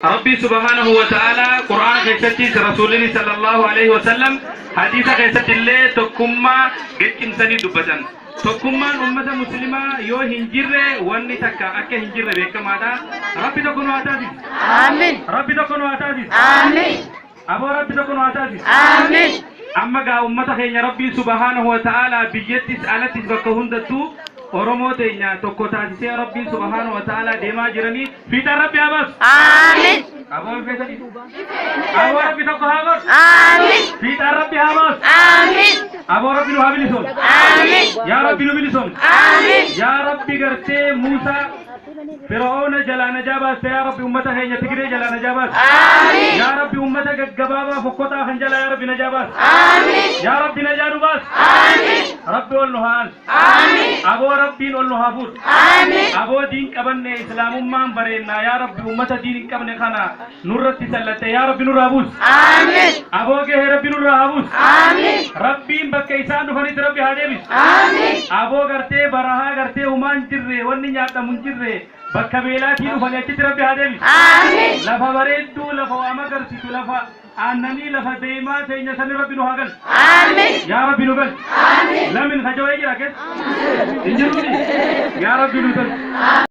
ربي سبحانه وتعالى قرآن كيستي رسولنا صلى الله عليه وسلم حديث كيستي الله تكما قد إنساني دبتن تكما أمة مسلمة يو هنجرة واني تكا أكا هنجرة بيكا ماذا ربي تكون واتازي آمين ربي تكون واتازي آمين أبو ربي تكون واتازي آمين أما قا أمة خينا ربي سبحانه وتعالى بيجتس ألتس بكهون دتو Oromoo teenya tokko taasisee Rabbiin subhaanahu wa ta'ala deemaa jiranii fiixa Rabbi habas. آمين Aboo feetanii. Aboo Rabbi tokko habas. آمين Fiixa Rabbi habas. آمين Aboo Rabbi nu habilison. آمين Yaa Rabbi nu bilison. آمين Yaa Rabbi gartee Muusaa Fir'auna jalaa najaa baastee yaa Rabbi ummata keenya Tigree jalaa najaa baas. آمين Yaa Rabbi ummata gaggabaabaa fokkotaa kan jalaa yaa Rabbi najaa baas. آمين Yaa Rabbi najaa nu baas. آمين Rabbi ol nu haan. آمين Aboo Rabbiin ol nu haa fuudhu. آمين Aboo diin qabanne islaamummaan bareennaa yaa Rabbi ummata diin hin qabne kana nurratti sallatte yaa Rabbi nurraa buus. آمين Aboo gahee Rabbi nurraa haa buus. آمين Rabbiin bakka isaan dhufanitti Rabbi haa deebisu. آمين Aboo gartee barahaa gartee humaan jirre wanni nyaatamu hin jirre bakka beelaatii dhufanii achitti Rabbi haa deebisu. آمين Lafa bareedduu lafa waa magarsiisu lafa aannanii lafa deemaa teenya sani Rabbi nu haa gal. آمين Yaa Rabbi nu gal. آمين Lamin hajawee jira keessa. Hin jirruni. Yaa Rabbi nu gal.